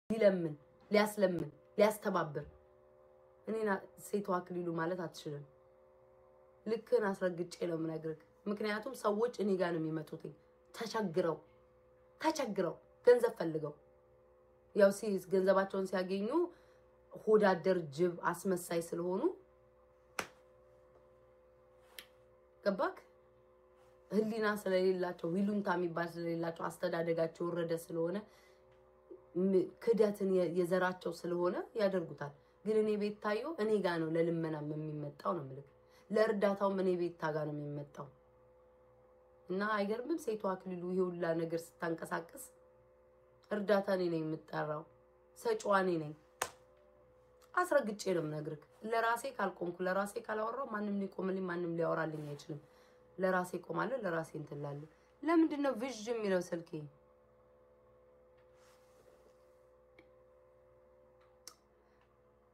ሊለምን ሊያስለምን ሊያስተባብር እኔና ሴቷ አክሊሉ ማለት አትችልም ልክን አስረግጬ ነው ምነግርክ ምክንያቱም ሰዎች እኔ ጋር ነው የሚመጡት ተቸግረው ገንዘብ ፈልገው ያው ሲስ ገንዘባቸውን ሲያገኙ ሆዳደር ጅብ አስመሳይ ስለሆኑ ገባክ ህሊና ስለሌላቸው ዊሉንታ የሚባል ስለሌላቸው አስተዳደጋቸው ወረደ ስለሆነ ክደትን የዘራቸው ስለሆነ ያደርጉታል ግን እኔ ቤት ታዩ እኔ ጋር ነው ለልመናም የሚመጣው ነው ምልክ ለርዳታው እኔ ቤት ታጋ ነው የሚመጣው እና አይገርምም ሴቷ አክሊሉ ይሁላ ነገር ስታንቀሳቀስ እርዳታ ነኝ የምጠራው ሰጪዋ ነኝ አስረግጬ ነው ምነግርክ ለራሴ ካልቆምኩ ለራሴ ካላወራው ማንንም ሊቆምልኝ ማንንም ሊያወራልኝ አይችልም ለራሴ ቆማለሁ ለራሴ እንትላለሁ ለምንድን ነው ቪዥ የሚለው ስልኬ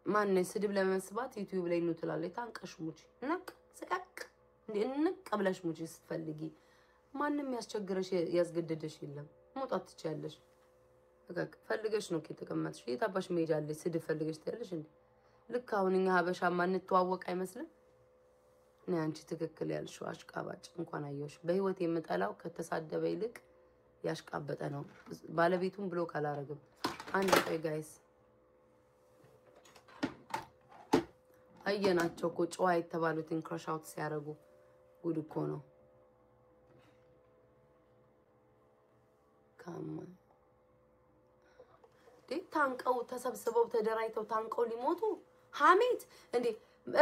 ማን ስድብ ለመስባት ዩቲዩብ ላይ ነው ትላለች ታንቀሽሙጪ ነቅ ስቀቅ እንቅ ብለሽ ሙጪ ስትፈልጊ ማንንም ያስቸግረሽ ያስገድደሽ የለም ሞጣት ትችያለሽ በቃ ፈልገሽ ነው ከተቀመጥሽ የታባሽ ሜጃለሽ ስድብ ፈልገሽ ትያለሽ እንዴ ልክ አሁንኛ ሀበሻ ማን ተዋወቀ አይመስልም ነይ አንቺ ትክክል ያልሽው አሽቃባጭ እንኳን አየሽ በህይወት የምጠላው ከተሳደበ ይልቅ ያሽቃበጠ ነው ባለቤቱን ብሎ ካላረግም አንድ ቆይ ጋይስ አየናቸው እኮ ጨዋ የተባሉትን ክራሽ አውት ሲያረጉ ጉድ እኮ ነው ካማ ታንቀው ተሰብስበው ተደራይተው ታንቀው ሊሞቱ ሐሜት እንዴ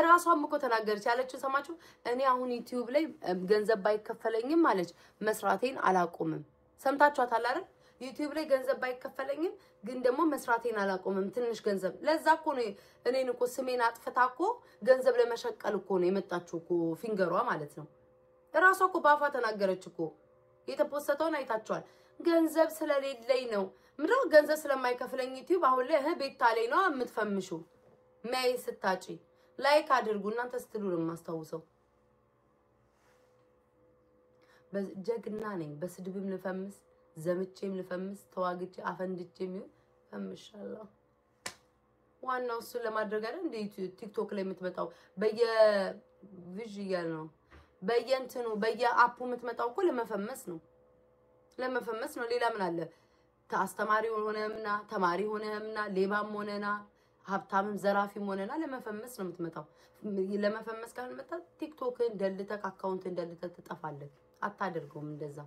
ራሷም እኮ ተናገረች ያለችው ሰማችሁ እኔ አሁን ዩቲዩብ ላይ ገንዘብ ባይከፈለኝም ማለች መስራቴን አላቆምም ሰምታችኋታል አይደል ዩቲዩብ ላይ ገንዘብ ባይከፈለኝም ግን ደግሞ መስራቴን አላቆምም ትንሽ ገንዘብ ለዛ እኮ ነው እኔን እኮ ስሜን አጥፍታኮ ገንዘብ ለመሸቀል እኮ ነው የመጣችው እኮ ፊንገሯ ማለት ነው ራሷ እኮ ባፋ ተናገረች እኮ የተፖስተውን አይታችኋል ገንዘብ ስለሌለኝ ነው ምንድነው ገንዘብ ስለማይከፍለኝ ዩቲዩብ አሁን ላይ ቤት ታለኝ ነው የምትፈምሹ ማይ ስታጪ ላይክ አድርጉ እናንተ ስትሉ ነው ማስተዋውሰው በጀግና ነኝ በስድብም ልፈምስ ዘምቼም ልፈምስ ተዋግቼ አፈንድቼም ፈምሻለሁ ዋናው እሱ ለማድረግ አይደል እንደ ቲክቶክ ላይ የምትመጣው በየቪዥያል ነው በየንተኑ በየአፑ የምትመጣው እኮ ለመፈመስ ነው ሌላ ምን አለ ታስተማሪ ሆነህምና ተማሪ ሆነህምና ሌባም ሆነና ሀብታምም ዘራፊም ሆነና ለመፈመስ ነው የምትመጣው ለመፈመስ ካልመጣ ቲክቶክን ደልተክ አካውንትን ደልተክ ተጠፋለህ አታደርገውም እንደዛ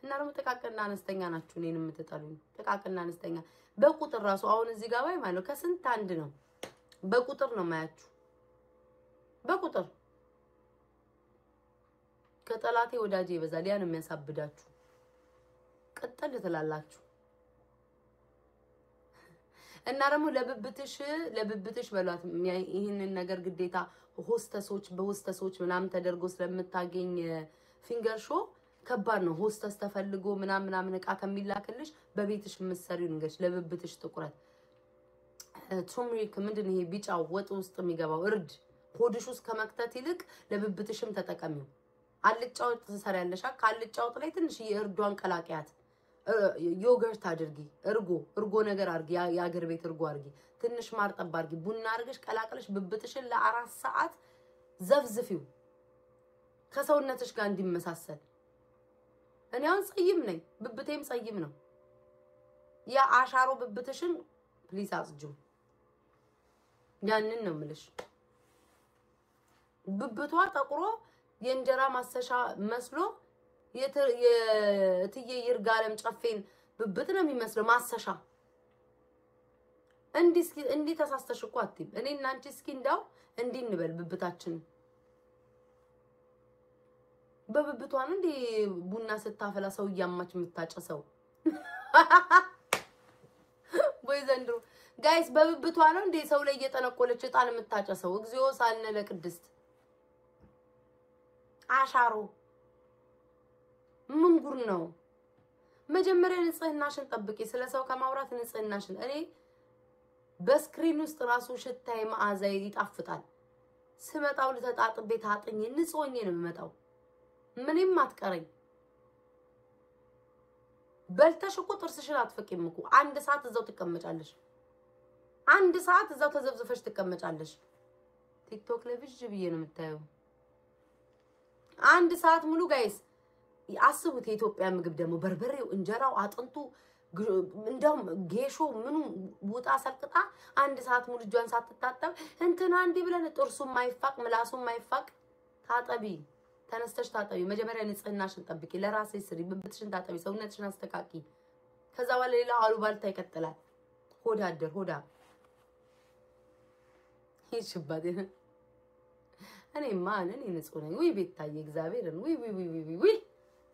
እና ደግሞ ተቃቀና አነስተኛ ናችሁ እኔን የምትጠሉኝ ተቃቀና አነስተኛ በቁጥር ራሱ አሁን እዚህ ጋር ባይ ማለት ከስንት አንድ ነው በቁጥር ነው ማያችሁ በቁጥር ከጠላቴ ወዳጄ ይበዛል ያን የሚያሳብዳችሁ ቀጥል ትላላችሁ እና ደግሞ ለብብትሽ በሏት ይሄንን ነገር ግዴታ በሆስተሶች ምናምን ተደርጎ ስለምታገኝ ፊንገር ሾ ከባድ ነው ሆስተስ ተፈልጎ ምናምን እቃ ከሚላክልሽ በቤትሽ መስሪው ንገሽ ለብብትሽ ጥቁረት ቱርመሪክ ምንድነው ይሄ ቢጫው ወጥ ውስጥ የሚገባው እርድ ሆድሽ ውስጥ ከመክተት ይልቅ ለብብትሽም ተጠቀሚው አልጫው ተሰሪያለሽ ካልጫው ላይ ትንሽ የእርዷን ቀላቂያት ዮገርት አድርጊ እርጎ ነገር አርጊ ያገር ቤት እርጎ አርጊ ትንሽ ማር ጠብ አርጊ ቡና አርገሽ ቀላቅለሽ ብብትሽን ለ4 ሰዓት ዘፍዝፊው ከሰውነትሽ ጋር እንዲመሳሰል እኔ አሁን ጸይም ነኝ ብብቴም ጸይም ነው ያ አሻሮ ብብትሽን ፕሊዝ አጽጁ ያንን ነው ምልሽ ብብቷ ጠቁሮ የእንጀራ ማሰሻ መስሎ የትዬ ይርጋለም ጨፌን ብብት ነው የሚመስለው ማሰሻ እንዲ ተሳስተሽ እኮ አትይም እኔና አንቺ እስኪ እንዳው እንዲ እንበል ብብታችን በብብቷን እንዲ ቡና ስታፈላ ሰው ያማች የምታጨሰው ወይ ዘንድሮ ጋይስ በብብቷ ነው እንዲ ሰው ላይ እየጠነቆለች ጣል የምታጨሰው እግዚኦ ሳልነ ለቅድስት አሻሮ ምን ጉር ነው መጀመሪያ ንጽህናሽን ጠብቂ ስለሰው ከማውራት ንጽህናሽን እኔ በስክሪን ውስጥ ራሱ ሽታይ መዓዛ ይጣፍጣል ስመጣው ለተጣጥቤ ታጥኝ ንጾኝ ነው የምመጣው ምንም አትቀረኝ በልተሽ እኮ ጥርስሽን አትፈቂም እኮ አንድ ሰዓት እዛው ትቀመጫለሽ አንድ ሰዓት እዛው ተዘብዝፈሽ ትቀመጫለሽ ቲክቶክ ላይ ብዥ ብዬ ነው የምታየው አንድ ሰዓት ሙሉ ጋይስ አስቡት የኢትዮጵያ ምግብ ደግሞ በርበሬው እንጀራው አጥንቱ እንደውም ጌሾ ምኑ ቡጣ ሰልቅጣ አንድ ሰዓት ሙሉ እጇን ሳትታጠብ እንትና እንዲ ብለን ጥርሱም ማይፋቅ ምላሱም ማይፋቅ ታጠቢ ተነስተሽ ታጠቢ መጀመሪያ ንጽህናሽን ጠብቂ ለራስሽ ስሪ ብብትሽን ታጠቢ ሰውነትሽን አስተካኪ ከዛ በኋላ ሌላ አሉባልታ ይከተላል ሆዳ ይሽባደ እኔ ማን እኔ ንጹህ ነኝ ወይ ቤታዬ እግዚአብሔርን ወይ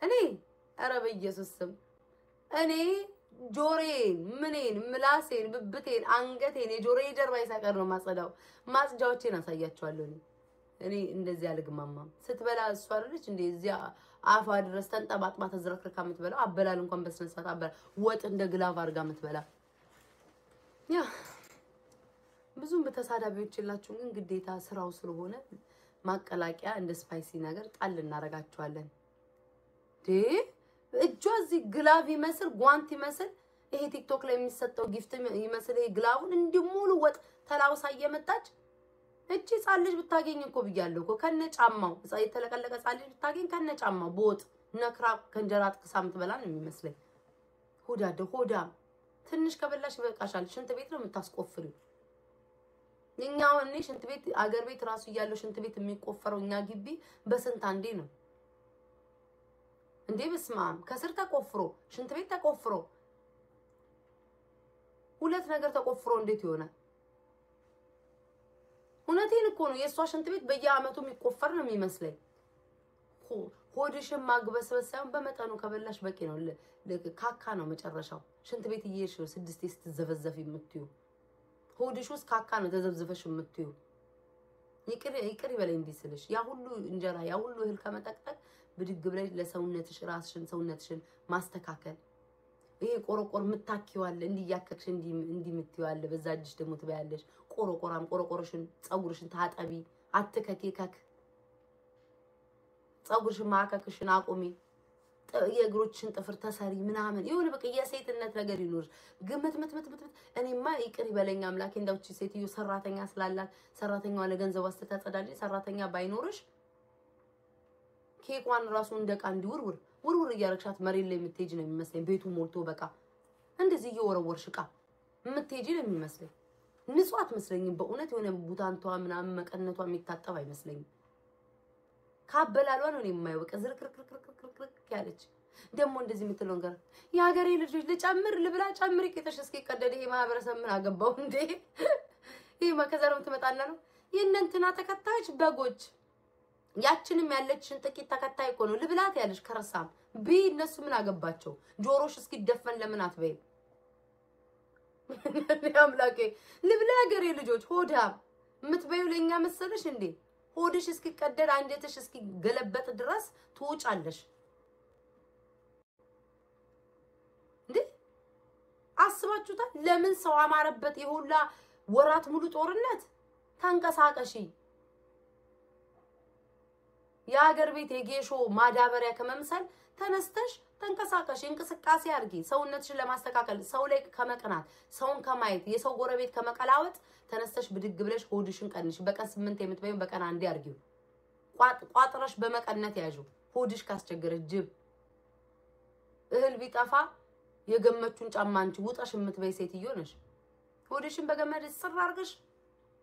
እኔ ኧረ በኢየሱስ ስም እኔ ጆሬን ምኔን ምላሴን ብብቴን አንገቴን የጆሮዬ ጀርባ ይሳቀር ነው ማጸዳው ማጽጃዎቼን አሳያቸዋለሁ እኔ እንደዚህ አልግማማም ስትበላ እሷ አይደለች እንዴ እዚያ አፋ ድረስ ተንጠባጥባ ተዝረክረካ የምትበላው አበላል እንኳን በስነ ስርዓት አበላ ወጥ እንደ ግላቭ አርጋ የምትበላ ያ ብዙም በተሳዳቢዎች ይላችሁ ግን ግዴታ ስራው ስለሆነ ማቀላቂያ እንደ ስፓይሲ ነገር ጣል እናረጋቸዋለን እጇ እዚህ ግላቭ ይመስል ጓንት ይመስል ይሄ ቲክቶክ ላይ የሚሰጠው ጊፍት ይመስል ይሄ ግላቭን እንዲሙሉ ወጥ ተላውሳ እየመጣች እቺ ጻልጅ ብታገኝ እኮ ብያለሁ እኮ ከነጫማው የተለቀለቀ ጻልጅ ብታገኝ ከነጫማው ቦጥ ነክራ ከንጀራ ጥቅሳ ምትበላ ነው የሚመስለኝ ሆዳ ትንሽ ከበላሽ በቃሻል ሽንት ቤት ነው የምታስቆፍሪው እኛው እኔ ሽንት ቤት አገር ቤት ራሱ ያለው ሽንት ቤት የሚቆፈረው እኛ ግቢ በስንት አንዴ ነው እንዴ በስማም ከስር ተቆፍሮ ሽንት ቤት ተቆፍሮ ሁለት ነገር ተቆፍሮ እንዴት ይሆናል ሁነቴን እኮ ነው የሷ ሽንት ቤት በየአመቱ የሚቆፈር ነው የሚመስለኝ ሆድሽን ማግበስበሳም በመጠኑ ከበላሽ በቂ ነው ካካ ነው መጨረሻው ሽንት ቤት እየሽ 6 ስትዘፈዘፍ የምትዩ ሆድሽ ውስጥ ካካ ነው ተዘብዝፈሽ የምትዩ ይቅር ይበለኝ እንዲስልሽ ያ ሁሉ እንጀራ ያ ሁሉ እህል ከመጠቅጠቅ ብድግ ብለሽ ለሰውነትሽ ራስሽን ሰውነትሽን ማስተካከል ይሄ ቆሮቆር ምታኪዋለ እንዲያከክሽ እንዲምትይዋለ በዛ እጅሽ ደግሞ ትበያለሽ ቆሮቆርሽን ጸጉርሽን ታጠቢ አትከከክ ጸጉርሽን ማከክሽን አቁሚ የእግሮችሽን ጥፍር ተሰሪ ምናምን ይሁን በቃ የሴትነት ነገር ይኖር ግምት እኔማ ይቅር ይበለኝ አምላኬ እንዳውቺ ሴትዮ ሰራተኛ ስላላት ሰራተኛዋ ለገንዘብ አስተታጸዳለች ሰራተኛ ባይኖርሽ ኬኳን ራሱ እንደቃ እንዲውርውር እያረግሻት መሬት ላይ የምትሄጂ ነው የሚመስለኝ ቤቱ ሞልቶ በቃ እንደዚህ እየወረወርሽ ቃ የምትሄጂ ነው የሚመስለኝ ንጹህ አትመስለኝም በእውነት የሆነ ቡታንቷ ምናምን መቀነቷ የሚታጠብ አይመስለኝም ካበላሏ ነው የማይው በቃ ዝርክርክርክርክርክ ያለች ደሞ እንደዚህ የምትለው ነገር ያገሬ ልጆች ለጨምር ልብላ ጨምር ይቀጥሽ እስኪ ቀደደ ይሄ ማህበረሰብ ምን አገባው እንዴ ይሄ ማከዛረም ትመጣና ነው የእነንትና ተከታዮች በጎች ያችንም ያለችን ጥቂት ተከታይ እኮ ነው ልብላት ያለሽ ከረሳም ቢ እነሱ ምን አገባቸው ጆሮሽ እስኪ ደፈን ለምን አትበይ ያምላኬ ልብላ ያገሬ ልጆች ሆዳ ምትበዩ ለኛ መሰለሽ እንዴ ሆድሽ እስኪ ቀደድ አንጀትሽ እስኪ ገለበጥ ድረስ ትውጫለሽ እንዴ አስባችሁታ ለምን ሰው አማረበት ይሁላ ወራት ሙሉ ጦርነት ተንቀሳቀሺ ያገር ቤት የጌሾ ማዳበሪያ ከመምሰል ተነስተሽ ተንቀሳቀሽ እንቅስቃሴ አርጊ ሰውነትሽን ለማስተካከል ሰው ላይ ከመቀናት ሰውን ከማየት የሰው ጎረቤት ከመቀላወጥ ተነስተሽ ብድግ ብለሽ ሆድሽን ቀንሽ በቀን 8 የምትበይው በቀን አንዴ አርጊው ቋጥረሽ በመቀነት ያዡ ሆድሽ ካስቸገረ ጅብ እህል ቢጠፋ የገመቹን ጫማንቺ ውጣሽ የምትበይ ሴትዮ ነሽ ሆድሽን በገመድ ስር አርገሽ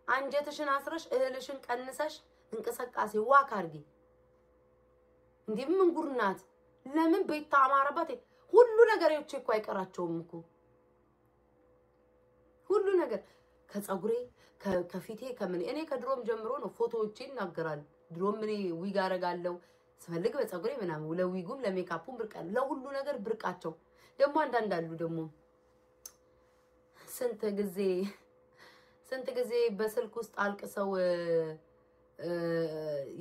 አንጀትሽን አስረሽ እህልሽን ቀንሰሽ እንቅስቃሴ ዋክ አርጊ እንዴ ምን ጉርናት ለምን ቤት አማረባት ሁሉ ነገሮች እኮ አይቀራቸውም እኮ ሁሉ ነገር ከጸጉሬ ከፊቴ ከምን እኔ ከድሮም ጀምሮ ነው ፎቶዎቼን እናገራል ድሮም እኔ ዊግ አረጋለሁ ስፈልግ በጸጉሬ ምናምን ለዊጉም ለሜካፑም ብርቃል ለሁሉ ነገር ብርቃቸው ደሞ አንዳንዳሉ ደሞ ስንት ጊዜ በስልክ ውስጥ አልቅሰው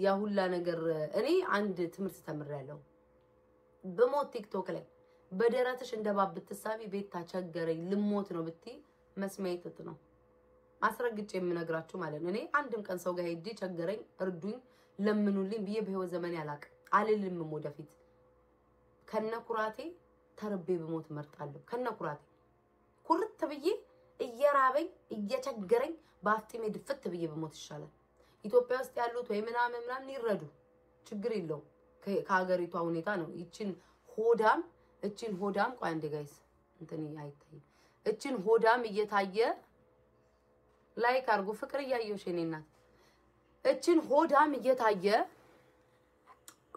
ያ ሁላ ነገር እኔ አንድ ትምርት ተምሬያለሁ በሞት ቲክቶክ ላይ በደረትሽ እንደባብ ተሳቢ ቤት ታቸገረኝ ልሞት ነው ብትይ መስማይተት ነው ማስረግጬ የምነግራችሁ ማለት ነው እኔ አንድም ቀን ሰው ጋር ሄጄ ቸገረኝ እርዱኝ ለምኑልኝ ብዬ በህይወት ዘመን ያላቅ አልልም ወደፊት ከነኩራቴ ተርቤ በሞት መርጣለሁ ከነኩራቴ ኩርት ብዬ እየራበኝ እየቸገረኝ ባፍጢሜ ድፍት ብዬ በሞት ይሻላል ኢትዮጵያ ውስጥ ያሉት ወይ ምናምን ይረዱ ችግር የለው ከሀገሪቷ ሁኔታ ነው እቺን ሆዳም ቆይ አንዴ ጋይስ እንትን አይታይ እቺን ሆዳም እየታየ ላይክ አርጉ ፍቅር ያያየው ሸኔና እቺን ሆዳም እየታየ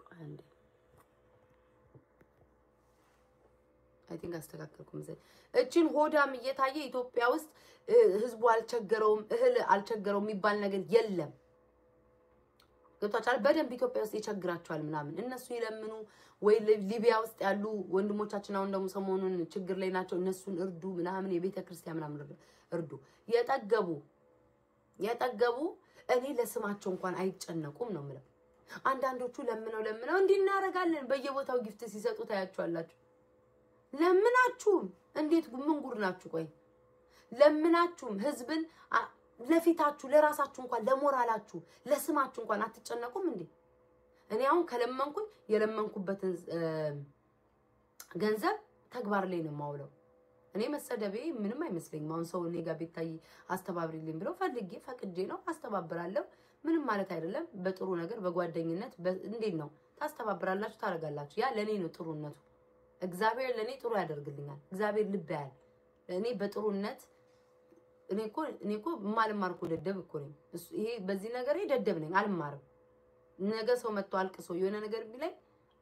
ቆይ አንዴ አይ ቲንክ አስተካክልኩም ዘ እቺን ሆዳም እየታየ ኢትዮጵያ ውስጥ ህዝቡ አልቸገረውም እህል አልቸገረውም የሚባል ነገር የለም ገብታችኋል በደንብ ኢትዮጵያ ውስጥ ይቸግራቸዋል ምናምን እነሱ ይለምኑ ወይ ሊቢያ ውስጥ ያሉ ወንድሞቻችን አሁን ደግሞ ሰሞኑን ችግር ላይ ናቸው እነሱን እርዱ ምናምን የቤተ ክርስቲያን ምናምን እርዱ የጠገቡ እኔ ለስማቸው እንኳን አይጨነቁም ነው ማለት አንዳንዶቹ ለምነው እንዲናረጋለን በየቦታው ጊፍት ሲሰጡ ታያችኋላችሁ ለምናችሁም እንዴት ምን ጉር ናችሁ ቆይ ለምናችሁም ህዝብን ለፊታችሁ ለራሳችሁ እንኳን ለሞራላችሁ ለስማችሁ እንኳን አትጨነቁም እንዴ እኔ አሁን ከለመንኩኝ የለመንኩበትን ገንዘብ ተግባር ላይ ነው ማውለው እኔ መሰደቤ ምንም አይመስለኝም አሁን ሰው እኔ ጋር ቢታይ አስተባብሪልኝ ብለው ፈልጌ ፈቅጄ ነው አስተባብራለሁ ምንም ማለት አይደለም በጥሩ ነገር በጓደኝነት እንዴት ነው ታስተባብራላችሁ ታረጋላችሁ ያ ለኔ ነው ጥሩነቱ እግዚአብሔር ለኔ ጥሩ ያደርግልኛል እግዚአብሔር ልብ ያያል እኔ በጥሩነት እኔኮ ማልማርኩ ደደብ እኮ ነኝ ይሄ በዚህ ነገር ደደብ ነኝ አልማርም ነገ ሰው መጥቶ አልቅሶ የሆነ ነገር ቢላይ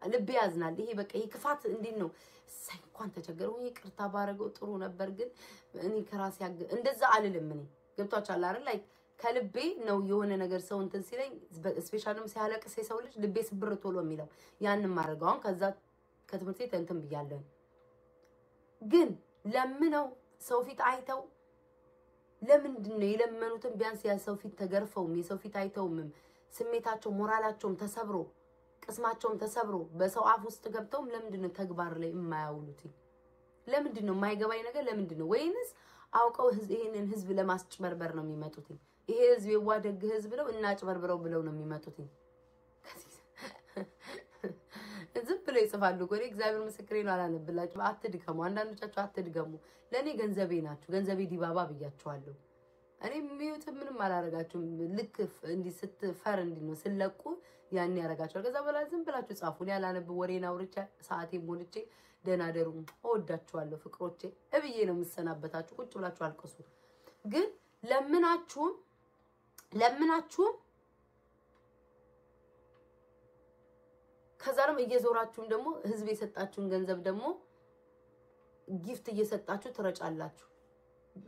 ልብ ያዝናል ይሄ በቃ ይክፋት እንዴት ነው ሳይንኳን ተቸገረው ይቅርታ ባረገው ጥሩ ነበር ግን እኔ ከራስ እንደዛ አልልም እኔ ገብቷችኋል አይደል ላይ ከልቤ ነው የሆነ ነገር ሰው እንትን ሲለኝ ስፔሻልም ሲያለቅስ ሰው ልጅ ልቤ ስብር ቶሎ የሚለው ያንን ማረጋውን ከዛ ከትምህርት ቤት እንትን ብያለሁ ግን ለምነው ሰው ፊት አይተው ለምንድነው የለመኑትን ቢያንስ ያ ሰው ፊት ተገርፈው የሰው ፊት አይተው ስሜታቸው ሞራላቸውም ተሰብሮ ቅስማቸውም ተሰብሮ በሰው አፍ ውስጥ ገብተው ለምንድነው ተግባር ላይ የማያውሉት ለምንድነው የማይገባኝ ነገር ለምንድነው ወይንስ አውቀው ይሄንን ህዝብ ለማስጭበርበር ነው የሚመጡት ይሄ ህዝብ የዋደግ ህዝብ ነው እና ጭበርብረው ብለው ነው የሚመጡት ዝም ብለው ይጽፋሉ ቆይ እግዚአብሔር ምስክሬ ነው አላነብላችሁ አትድከሙ አንዳንዶቻችሁ አትድገሙ ለኔ ገንዘቤ ናችሁ ገንዘቤ ዲባባ ብያችኋለሁ እኔ ሚዩት ምንም አላረጋችሁም ልክ እንዲ ስትፈር እንዲ ነው ስለቁ ያን ያረጋችሁ ከዛ በኋላ ዝም ብላችሁ ጻፉ ያላነብ ወሬና ወርቻ ሰዓቴ ሞልቼ ደናደሩ እወዳችኋለሁ ፍቅሮቼ እብዬ ነው የምሰናበታችሁ ቁጭ ብላችሁ አልቅሱ ግን ለምናችሁ ከዛም እየዞራችሁም ደግሞ ህዝብ የሰጣችሁን ገንዘብ ደግሞ ጊፍት እየሰጣችሁ ትረጫላችሁ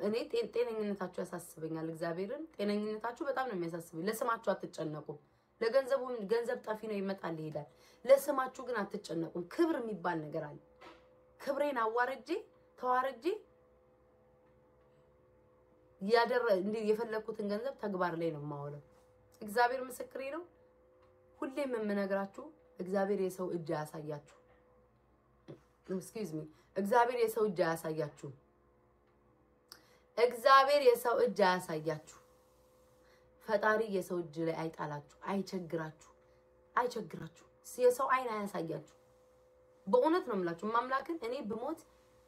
እኔ ጤነኝነታችሁ ያሳስበኛል እግዚአብሔርን ጤነኝነታችሁ በጣም ነው የሚያሳስበኝ ለስማችሁ አትጨነቁም ለገንዘቡም ገንዘብ ጠፊ ነው ይመጣል ይሄዳል ለስማችሁ ግን አትጨነቁም ክብር የሚባል ነገር አለ ክብሬን አዋርጄ ተዋርጄ እንዴ የፈለኩትን ገንዘብ ተግባር ላይ ነው ማውለው እግዚአብሔር ምስክሬ ነው ሁሌም የምነግራችሁ እግዚአብሔር የሰው እጅ ያሳያችሁ excuse me እግዚአብሔር የሰው እጅ ያሳያችሁ እግዚአብሔር የሰው እጅ ያሳያችሁ ፈጣሪ የሰው እጅ ላይ አይጣላችሁ አይቸግራችሁ የሰው አይን ያሳያችሁ በእውነት ነው የምላችሁ ማምላክን እኔ በሞት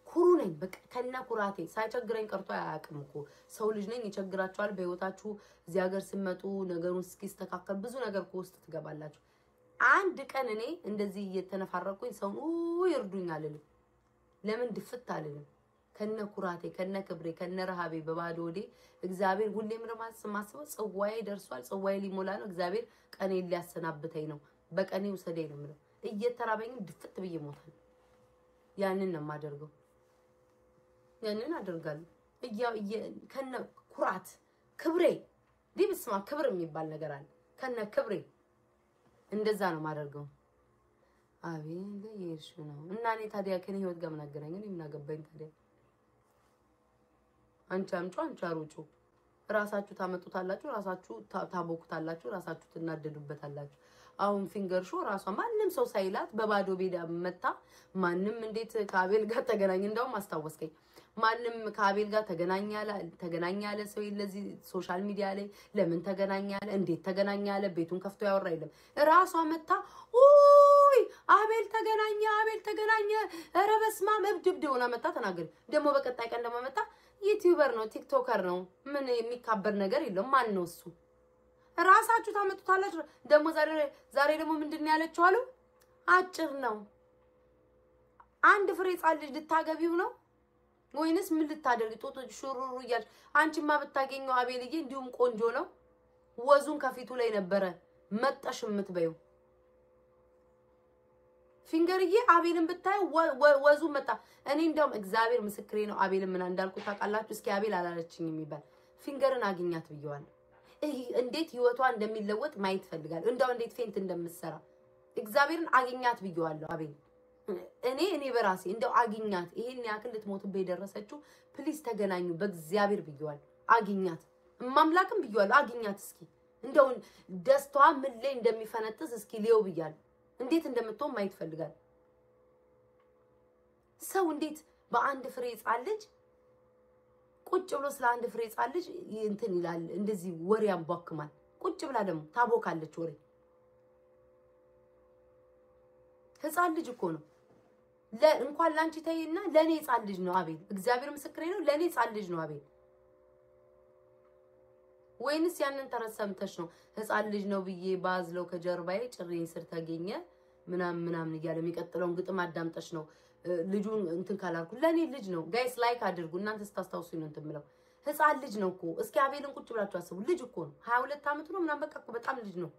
ኩሩ ነኝ በቃ ከና ኩራቴ ሳይቸግረኝ ቀርቶ አያውቅም እኮ ሰው ልጅ ነኝ ይቸግራችኋል በህይወታችሁ እዚህ ሀገር ሲመጡ ነገሩን እስኪስተካከል ብዙ ነገር ውስጥ ትገባላችሁ አንድ ቀን እኔ እንደዚህ እየተነፋረቁኝ ሰው ይርዱኛል ለምን ድፍት አልልም ከነ ኩራቴ ከነ ክብሬ ከነ ረሃቤ በባዶ ወዴ እግዚአብሔር ሁሌም ማስበው ጽዋዬ ደርሷል ጽዋዬ ሊሞላ ነው እግዚአብሔር ቀኔ ሊያሰናብተኝ ነው በቀኔ ወሰደኝ ነው ማለት እየተራበኝ ድፍት ብዬ ሞታል ያንን ነው ማደርገው ያንን አደርጋለሁ ከነ ኩራት ክብሬ ዲብስማ ክብር የሚባል ነገር አለ ከነ ክብሬ እንደዛ ነው ማደርገው አቤት ለየሽ ነው እና እኔ ታዲያ ከኔ ህይወት ጋር ምን አገናኘኝ እኔ ምን አገባኝ ታዲያ አንቺ አሩጩ ራሳችሁ ታመጡታላችሁ ራሳችሁ ታቦኩታላችሁ ራሳችሁ ትናደዱበታላችሁ አሁን ፊንገር ሾ ራሷ ማንንም ሰው ሳይላት በባዶ ቤዳ መጣ ማንንም እንዴት ከአቤል ጋር ተገናኘ እንደውም አስታወስከኝ ማንንም ከአቤል ጋር ተገናኛለ ሰው ይለዚህ ሶሻል ሚዲያ ላይ ለምን ተገናኛለ እንዴት ተገናኛለ ቤቱን ከፍቶ ያወራ አይደለም ራሷ መጣ ውይ አቤል ተገናኘ ኧረ በስመ አብ እብድ ሆና መጣ ተናገር ደግሞ በቀጣይ ቀን ደግሞ መጣ ዩቲዩበር ነው ቲክቶከር ነው ምን የሚካበር ነገር የለም ማን ነው እሱ ራሳችሁ ታመጡታላችሁ ደግሞ ዛሬ ደግሞ ምንድነው ያለችው አሉ አጭር ነው አንድ ፍሬ ጻል ልጅ ልታገቢው ነው ወይንስ ምን ልታደርጊ ጦጦ ሹሩሩ ይያል አንቺማ ብታገኘው አቤልዬ እንዲሁም ቆንጆ ነው ወዙን ከፊቱ ላይ ነበረ መጣሽ የምትበዩ ፊንገርዬ አቤልን ብታይ ወዙ መጣ እኔ እንደውም እግዚአብሔር ምስክሬ ነው አቤልን ምን እንዳልኩ ታውቃላችሁ እስኪ አቤል አላለችኝ የሚባል ፊንገርን አግኛት ብየዋል እንዴት ህይወቷ እንደሚለወጥ ማየት ፈልጋለሁ እንደው እንዴት ፌንት እንደምትሰራ እግዚአብሔርን አግኛት ብየዋለሁ አቤል እኔ በራሴ እንደው አግኛት ይሄን ያክል ልትሞትበት የደረሰችው ፕሊስ ተገናኙ በእግዚአብሔር ብየዋል አግኛት ማምላክም ብየዋለሁ አግኛት እስኪ እንደው ደስታዋ ምን ላይ እንደሚፈነጥስ እስኪ ሊዮ ብያለሁ እንዴት እንደምትሆን ማየት ፈልጋል ሰው እንዴት በአንድ ፍሬ ጻልጅ ቁጭ ብሎ ስለ አንድ ፍሬ ጻልጅ እንትን ይላል እንደዚህ ወሬ ያንቧክማል ቁጭ ብላ ደግሞ ታቦካለች ወሬ ህፃን ልጅ እኮ ነው እንኳን ላንቺ ተይና ለኔ ህፃን ልጅ ነው አቤል እግዚአብሔር ምስክሬ ነው ለኔ ህፃን ልጅ ነው አቤል ወይንስ ያንን ተረሰምተሽ ነው ህፃን ልጅ ነው ብዬ ባዝለው ከጀርባዬ ጭሬን ስር ተገኘ ምናምን ይያለ የሚቀጥለውን ግጥም አዳምጠሽ ነው ልጁን እንትን ካላልኩ ለኔ ልጅ ነው ጋይስ ላይክ አድርጉ እናንተ ስታስታውሱኝ ነው እንትን ምለው ህፃን ልጅ ነው እኮ እስኪ አቤልን ቁጭ ብላችሁ አስቡ ልጅ እኮ ነው 22 አመት ነው ምናምን በቃ እኮ በጣም ልጅ ነው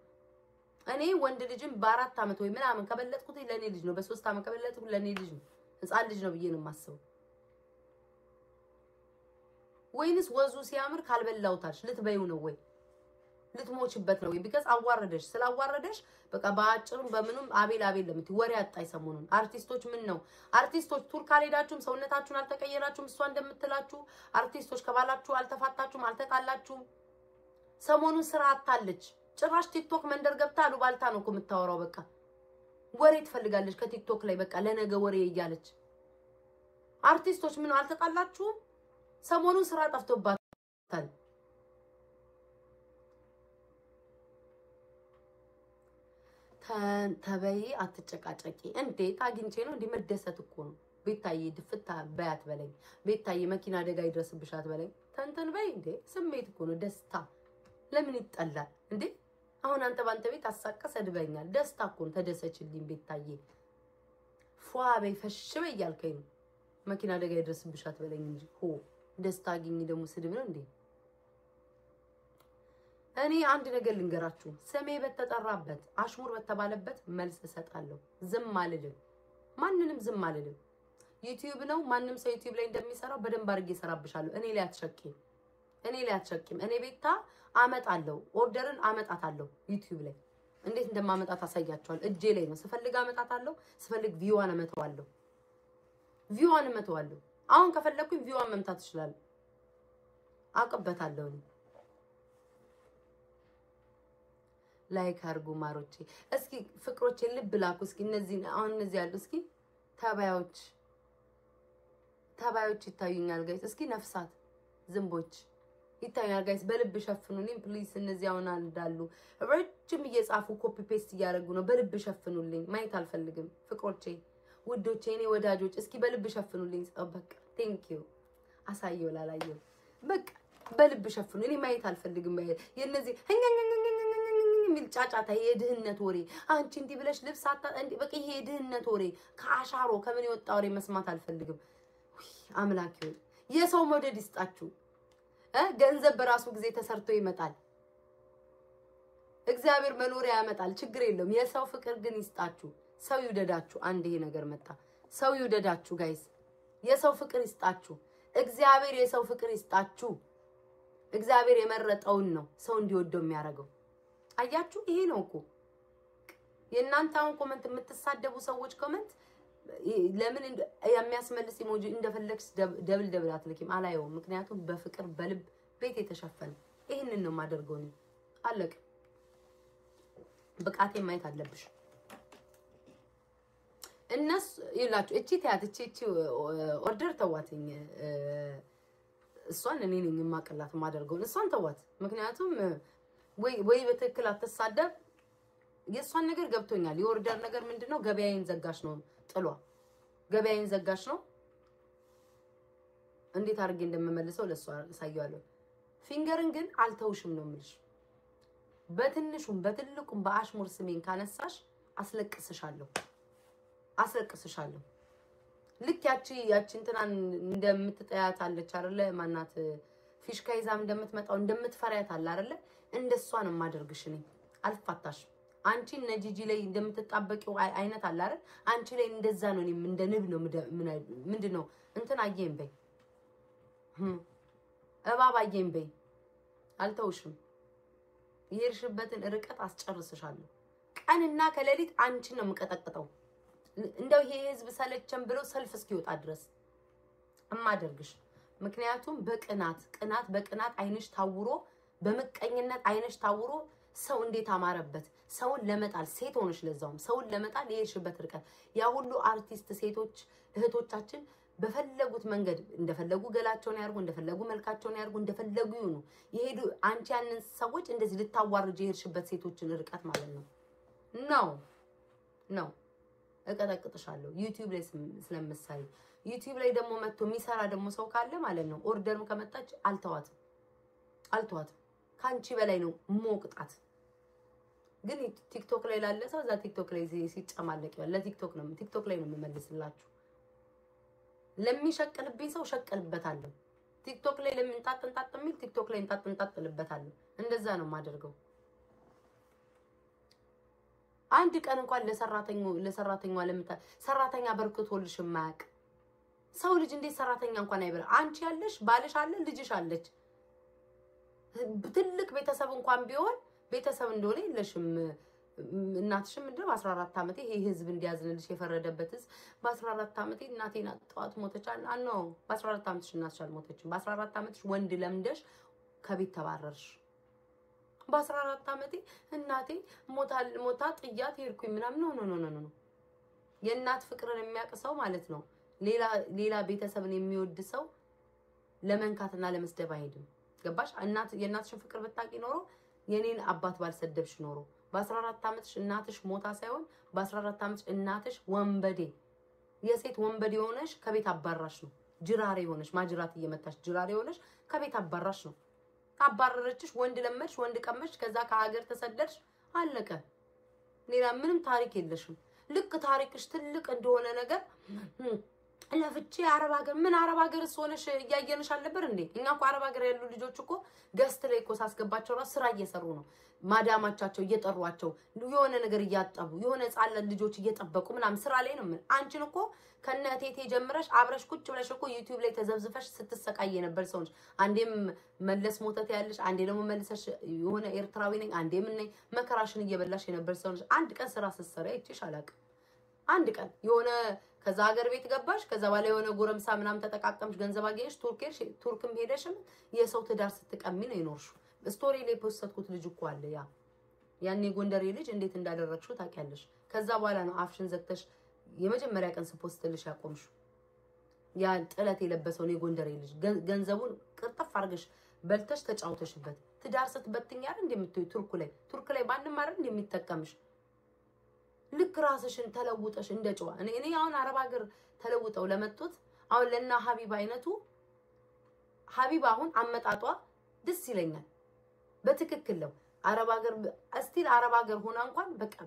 እኔ ወንድ ልጅም በ4 አመት ወይ ምናምን ከበለጥኩት ለኔ ልጅ ነው በ3 አመት ከበለጥኩት ለኔ ልጅ ነው ህፃን ልጅ ነው ብዬ ነው የማስበው ወይንስ ወዙ ሲያምር ካልበላውታሽ ልትበዩ ነው ወይ ልትሞችበት ነው ወይ ቢካዝ አዋረደሽ ስላዋረደሽ በቃ ባጭሩም በምኑም አቤል ለምት ወሬ አጣይ ሰሞኑን አርቲስቶች ምን ነው አርቲስቶች ቱር ካልሄዳችሁም ሰውነታችሁን አልተቀየራችሁም እሷ እንደምትላችሁ አርቲስቶች ከባላችሁ አልተፋታችሁም አልተጣላችሁም ሰሞኑን ስራ አጣለች ጭራሽ ቲክቶክ መንደር ገብታ አሉባልታ ነው እኮ የምታወራው በቃ ወሬ ትፈልጋለች ከቲክቶክ ላይ በቃ ለነገ ወሬ ይያለች አርቲስቶች ምን አልተጣላችሁም ሰሞኑን ስራ ጠፍቶባታል ተበይ አትጨቃጨቂ እንዴት አግኝቼ ነው እንዲመደሰት እኮ ነው ቤታዬ ድፍታ በያት በለኝ ቤታዬ መኪና አደጋ ይድረስብሻት በለኝ ተንተን በይ እንዴ ስሜት እኮ ነው ደስታ ለምን ይጣላል እንዴ አሁን አንተ ባንተ ቤት አሳቀስ አድበኛል ደስታ እኮ ነው ተደሰችልኝ ቤታዬ ፏበይ ፈሽበይ ያልከኝ መኪና አደጋ ይድረስብሻት በለኝ እንጂ ሆ ደስታ አግኝ ደግሞ ስድብ ነው እንዴ እኔ አንድ ነገር ልንገራችሁ ሰሜ በተጠራበት አሽሙር በተባለበት መልስ እሰጣለሁ ዝም አልልም ማንንም ዝም አልልም ዩቲዩብ ነው ማንንም ሰው ዩቲዩብ ላይ እንደሚሰራው በደንብ አድርጌ እሰራብሻለሁ እኔ ላይ አትሸቂም እኔ ቤታ አመጣለሁ ኦርደርን አመጣታለሁ ዩቲዩብ ላይ እንዴት እንደማመጣት አሳያችኋለሁ እጄ ላይ ነው ስፈልግ አመጣታለሁ ስፈልግ ቪዋን እመተዋለሁ አሁን ከፈለኩኝ ቪዋን መምታት ይችላል አቀበታለሁ ላይክ አርጉ ማሮቼ እስኪ ፍቅሮቼ ልብ ላኩ እስኪ እነዚህ ያሉ እስኪ ተባዮች ይታዩኛል ጋይስ እስኪ ነፍሳት ዝምቦች ይታዩኛል ጋይስ በልብ ሸፍኑልኝ ፕሊዝ እነዚህ አሁን እንዳሉ ረጅም እየጻፉ ኮፒ ፔስት እያደረጉ ነው በልብ ሸፍኑልኝ ማየት አልፈልግም ፍቅሮቼ ውዶቼ እኔ ወዳጆች እስኪ በልብ ሸፍኑልኝ በቃ ቴንክ ዩ አሳየው ላላየው በቃ በልብ ሸፍኑ እኔ ማየት አልፈልግም የነዚህ ሚል ጫጫታ የድህነት ወሬ አንቺ እንዲ ብለሽ ልብስ እንዲ በቃ ይሄ የድህነት ወሬ ከአሻሮ ከምን ይወጣ ወሬ መስማት አልፈልግም አምላክ የሰው መውደድ ይስጣችሁ ገንዘብ በራሱ ጊዜ ተሰርቶ ይመጣል እግዚአብሔር መኖሪያ ያመጣል ችግር የለም የሰው ፍቅር ግን ይስጣችሁ ሰው ይውደዳችሁ አንድ ይሄ ነገር መጣ ሰው ይውደዳችሁ ጋይስ የሰው ፍቅር ይስጣችሁ እግዚአብሔር የሰው ፍቅር ይስጣችሁ እግዚአብሔር የመረጠውን ነው ሰው እንዲወደው የሚያረጋው አያችሁ ይሄ ነው እኮ የእናንተውን ኮሜንት የምትሳደቡ ሰዎች ኮሜንት ለምን የሚያስመልስ ኢሞጂ እንደፈለክስ ደብል አትልኪም አላየው ምክንያቱም በፍቅር በልብ ቤት የተሸፈነ ይሄንን ነው ማደርገው ነው አለቅ በቃቴ ማየት አለብሽ እነሱ ይላችሁ እቺ ኦርደር ተዋትኝ እሷን እኔ ነኝ ማቀላት ማደርገው እሷን ተዋት ምክንያቱም ወይ በትክክል አትሳደብ የሷን ነገር ገብቶኛል የኦርደር ነገር ምንድነው ገበያዬን ዘጋሽ ነው ጥሏ ገበያዬን ዘጋሽ ነው እንዴት አድርጌ እንደምመልሰው ለሷ ሳይያለሁ ፊንገርን ግን አልተውሽም ነው ምልሽ በትንሹም በትልቁም በአሽሙር ስሜን ካነሳሽ አስለቅስሻለሁ ልክ ያቺ እንትናን እንደምትጠያት አለች አይደለ ማናት ፊሽካ ይዛም እንደምትመጣው እንደምትፈሪያት አለ አይደለ እንደሷ ነው ማደርግሽ ነኝ አልፋታሽ አንቺ ነጂጂ ላይ እንደምትጣበቂው አይነት አለ አይደል አንቺ ላይ እንደዛ ነው እኔም እንደ ንብ ነው ምንድነው እንትን አየኝ በይ እባብ አየኝ በይ አልተውሽም ይርሽበትን ርቀት አስጨርስሻለሁ ቀንና ከሌሊት አንቺ ነው መቀጠቅጠው እንደው ይሄ ህዝብ ሰለቸን ብሎ ሰልፍ እስኪወጣ ድረስ እማደርግሽ ምክንያቱም በቅናት አይንሽ ታውሮ በመቀኝነት አይንሽ ታውሮ ሰው እንዴት አማረበት ሰውን ለመጣል ሴት ሆነሽ ለዛውም ሰውን ለመጣል ይርሽበት ርቀት ያ ሁሉ አርቲስት ሴቶች እህቶቻችን በፈለጉት መንገድ እንደፈለጉ ገላቸውን ያርጉ እንደፈለጉ መልካቸውን ያርጉ እንደፈለጉ ይሁኑ ይሄዱ አንቺ ያንን ሰዎች እንደዚህ ልታዋርጂ ይርሽበት ሴቶችን ርቀት ማለት ነው እቀጠቅጥሻለሁ ዩቲዩብ ላይ ስለምሳይ ዩቲዩብ ላይ ደግሞ መጥቶ የሚሰራ ደግሞ ሰው ካለ ማለት ነው ኦርደርም ከመጣች አልተዋት ካንቺ በላይ ነው ሞቅጣት ግን ቲክቶክ ላይ ላለ ሰው እዛ ቲክቶክ ላይ ሲጨማለቅ ይላል ለቲክቶክ ነው ቲክቶክ ላይ ነው የምመልስላችሁ ለሚሸቅልብኝ ሰው ሸቅልበታለሁ ቲክቶክ ላይ ለምንጣጥንጣጥ የሚል ቲክቶክ ላይ እንጣጥንጣጥልበታለሁ እንደዛ ነው ማደርገው አንድ ቀን እንኳን ለሰራተኛው ሰራተኛ በርክቶልሽ ማያቅ ሰው ልጅ እንዴት ሰራተኛ እንኳን አይበላ አንቺ ያለሽ ባልሽ አለ ልጅሽ አለች ትልቅ ቤተሰብ እንኳን ቢሆን ቤተሰብ እንደሆነ የለሽም እናትሽም እንደው 14 አመቴ ይሄ ህዝብ እንዲያዝንልሽ የፈረደበትስ በ14 አመቴ እናቴን አጥቷት ሞተች አልነው በ14 አመትሽ እናትሽ አልሞተችም በ14 አመትሽ ወንድ ለምደሽ ከቤት ተባረርሽ በ14 አመቴ እናቴ ሞታ ጥያት ሄድኩኝ ምናምን ነው የእናት ፍቅርን የሚያቀሰው ማለት ነው ሌላ ቤተሰብን የሚወድ ሰው ለመንካትና ለመስደብ አይሄድም ገባሽ የእናትሽን ፍቅር ብታቂ ኖሮ የኔን አባት ባልሰደብሽ ኖሮ በ14 አመትሽ እናትሽ ሞታ ሳይሆን በ14 አመትሽ እናትሽ ወንበዴ የሴት ወንበዴ ሆነሽ ከቤት አባራሽ ነው ጅራሬ ሆነሽ ማጅራት እየመታሽ ጅራሬ ሆነሽ ከቤት አባራሽ ነው አባረረችሽ ወንድ ለመድሽ ወንድ ቀመሽ ከዛ ከሀገር ተሰደድሽ አለቀ ሌላ ምንም ታሪክ የለሽም ልክ ታሪክሽ ትልቅ እንደሆነ ነገር ለፍቼ አረብ ሀገር ሆነሽ ያያየንሽ አልነበር እንዴ እኛ እኮ አረብ ሀገር ያሉ ልጆች እኮ ገስት ላይ እኮ ሳስገባቸው ስራ እየሰሩ ነው ማዳማቻቸው እየጠሯቸው የሆነ ነገር እያጠቡ የሆነ ጻለን ልጆች እየጠበቁ ምናምን ስራ ላይ ነው አንቺን እኮ ከነቴቴ ጀምረሽ አብረሽ ቁጭ ብለሽ እኮ ዩቲዩብ ላይ ተዘብዝፈሽ ስትሰቃይ ነበር ሰውንሽ አንዴም መለስ ሞተት ያለሽ አንዴ ደግሞ መልሰሽ የሆነ ኤርትራዊ ነኝ አንዴም ነኝ መከራሽን እየበላሽ ነበር ሰውንሽ አንድ ቀን ስራ ስትሰሪ አይቼሽ አላውቅም አንድ ቀን የሆነ ከዛ ሀገር ቤት ገባሽ ከዛ በኋላ የሆነ ጎረምሳ ምናምን ተጠቃቀምሽ ገንዘብ አገኘሽ ቱርክም ሄደሽም የሰው ትዳር ስትቀሚ ነው ይኖርሽ ስቶሪ ላይ ፖስትኩት ልጅ እኮ አለ ያኔ ጎንደሬ ልጅ እንዴት እንዳደረግሽው ታውቂያለሽ ከዛ በኋላ ነው አፍሽን ዘግተሽ የመጀመሪያ ቀን ስፖስትልሽ ያቆምሽ ያ ጥለት የለበሰው ነው ጎንደሬ ልጅ ገንዘቡን ቅርጥፍ አርገሽ በልተሽ ተጫውተሽበት ትዳር ስትበትኝ አይደል እንደምትይ ቱርክ ላይ ባንንም አይደል እንደሚጠቀምሽ ልክ ራስሽን ተለውጠሽ እንደጨዋ እኔ አሁን አረብ ሀገር ተለውጠው ለመጡት አሁን ለና ሀቢባ አይነቱ ሀቢባ አሁን አመጣጧ ደስ ይለኛል በትክክል ነው አረብ ሀገር እስቲል አረብ ሀገር ሆና እንኳን በቃ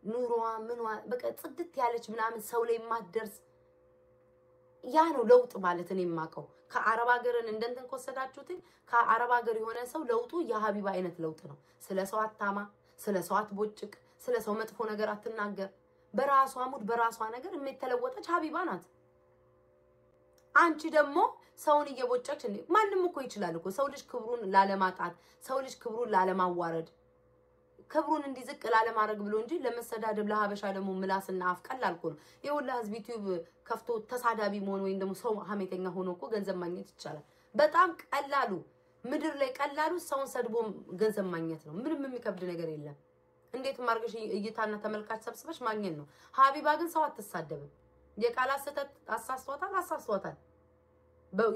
ኑሮዋ ምንዋ በቃ ጽድት ያለች ምናምን ሰው ላይ ማደርስ ያ ነው ለውጥ ማለት እኔ የማቀው ከአረብ ሀገርን እንደንተን ኮሰዳችሁት ከአረብ ሀገር የሆነ ሰው ለውጡ የሀቢባ አይነት ለውጥ ነው ስለ ሰው አታማ ስለ ሰው አትቦጭቅ ስለ ሰው መጥፎ ነገር አትናገር በራሷ ሙድ በራሷ ነገር የምትተለወጠች ሀቢባ ናት አንቺ ደግሞ ሰውን እየቦጨች እንዴ ማንንም እኮ ይችላል እኮ ሰው ልጅ ክብሩን ላለማጣት ሰው ልጅ ክብሩን ላለማዋረድ ክብሩን እንዲዝቅ ላለማድረግ ብሎ እንጂ ለመሰዳደብ ለሀበሻ ደግሞ ምላስና አፍቀል አልኩ ነው የሁላ ህዝብ ዩቲዩብ ከፍቶ ተሳዳቢ መሆን ወይ ደግሞ ሰው ሀሜተኛ ሆኖ እኮ ገንዘብ ማግኘት ይቻላል በጣም ቀላሉ ምድር ላይ ቀላሉ ሰውን ሰድቦ ገንዘብ ማግኘት ነው ምንም የሚከብድ ነገር የለም እንዴት ማርገሽ እይታና ተመልካች ሰብስበሽ ማግኘት ነው ሀቢባ ግን ሰው አትሳደብም የቃላት ሰተት አሳስቷታል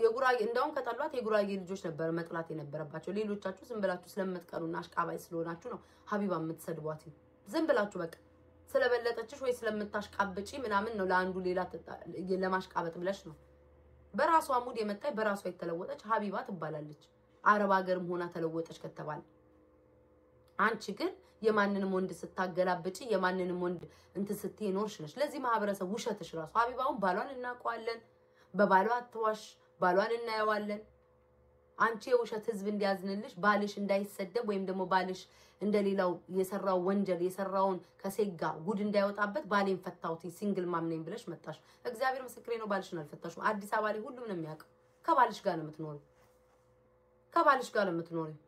የጉራጌ እንዳውን ከጠሏት የጉራጌ ልጆች ነበር መጥላት የነበረባቸው ሌሎቻችሁ ዝም ብላችሁ ስለምትቀሩና አሽቃባይ ስለሆናችሁ ነው ሀቢባ የምትሰድቧት ዝም ብላችሁ በቃ ስለበለጠችሽ ወይ ስለምታሽቃብጪ ምናምን ነው ለአንዱ ሌላ ለማሽቃበጥ ብለሽ ነው በራሷ ሙድ የመጣይ በራሷ የተለወጠች ሀቢባ ትባላለች አረብ ሀገርም ሆና ተለወጠች ከተባለ አንቺ ግን የማንንም ወንድ ስታገላብጪ የማንንም ወንድ እንትን ስትይ ኖርሽ ነሽ ለዚህ ማህበረሰብ ውሸትሽ ራሱ ሀቢባውን ባሏን እናውቀዋለን በባሏ አትዋሽ ባሏን እናየዋለን አንቺ የውሸት ህዝብ እንዲያዝንልሽ ባልሽ እንዳይሰደብ ወይም ደግሞ ባልሽ እንደሌላው የሰራው ወንጀል የሰራውን ከሴጋ ጉድ እንዳይወጣበት ባሌን ፈታውቲ ሲንግል ማም ነኝ ብለሽ መጣሽ እግዚአብሔር ምስክሬ ነው ባልሽን አልፈታሽም አዲስ አበባ ላይ ሁሉም ነው የሚያውቀው ከባልሽ ጋር ነው የምትኖሪው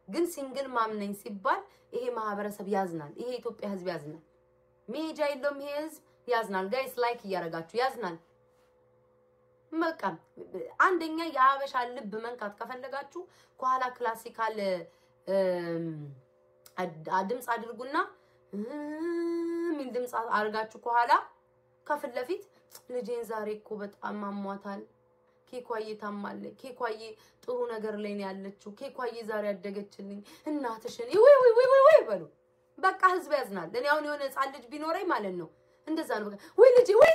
ግን ሲንግል ማም ነኝ ሲባል ይሄ ማህበረሰብ ያዝናል ይሄ ኢትዮጵያ ህዝብ ያዝናል ሜጃ የለውም ይሄ ህዝብ ያዝናል ጋይስ ላይክ እያረጋችሁ ያዝናል በቃ አንደኛ የአበሻ ልብ መንካት ከፈለጋችሁ ከኋላ ክላሲካል ድምጽ አድርጉና ምን ድምጽ አርጋችሁ ከኋላ ከፊት ለፊት ልጄን ዛሬ እኮ በጣም አሟታል ኬኳዬ ታማለ ኬኳዬ ጥሩ ነገር ላይ ነው ያለችው ኬኳዬ ዛሬ ያደገችልኝ እናትሽን ወይ በሉ በቃ ህዝብ ያዝናል እኔ አሁን የሆነ ህፃን ልጅ ቢኖረኝ ማለት ነው እንደዛ ነው በቃ ወይ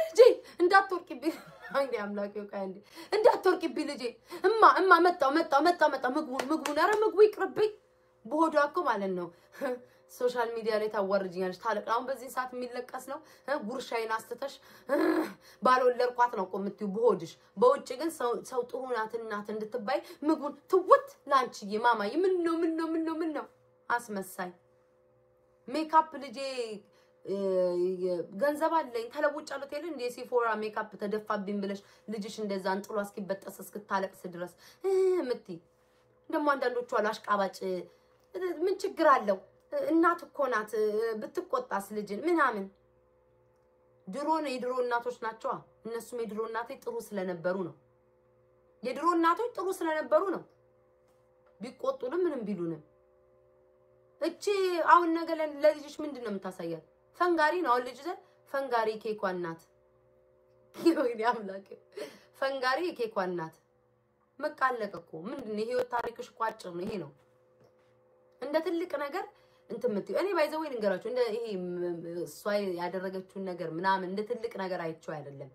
ልጄ እንዳትወርቂብኝ አንዴ አምላኬ ወቃንዴ እንዳትወርቂብኝ ልጄ እማ መጣው ምግቡን ኧረ ምግቡ ይቅርብኝ በሆዷኮ ማለት ነው ሶሻል ሚዲያ ላይ ታወርጂኛለሽ ታለቃውን በዚህ ሰዓት የሚለቀስ ነው ጉርሻይን አስተተሽ ባልወለድኳት ነው ቆምጥዩ በሆድሽ በውጭ ግን ሰው ጥሩ ናት እናት እንድትባይ ምግቡን ትውት ላንቺዬ ማማዬ ምን ነው አስመሳይ ሜካፕ ልጄ ገንዘብ አለኝ ተለውጫለሁ ተይለ እንደ ሲፎራ ሜካፕ ተደፋብኝ ብለሽ ልጅሽ እንደዛ አንጥሎ እስኪበጠስ እስክታለቅስ ድረስ ምቲ ደሞ አንዳንዶቹ አላሽቃባጭ ምን ችግር አለው እናት እኮ ናት ብትቆጣስ ልጅን ምናምን የድሮ እናቶች ናቸው እነሱም የድሮ እናቶች ጥሩ ስለነበሩ ነው ቢቆጡንም ምንም ቢሉንም እቺ አሁን ነገር ለልጅሽ ምንድነው የምታሳያት ፈንጋሪ ነው ልጅ ፈንጋሪ ኬኳ እናት ይሁን ያምላክ ፈንጋሪ ኬኳ እናት መቃለቀቆ ምንድነው ህይወት ታሪክሽ ቋጭር ነው ይሄ ነው እንደ ትልቅ ነገር እንትምት እኔ ባይዘው ልንገራችሁ እንደ ይሄ ሷይ ያደረገችውን ነገር ምናምን እንደ ትልቅ ነገር አይቼው አይደለም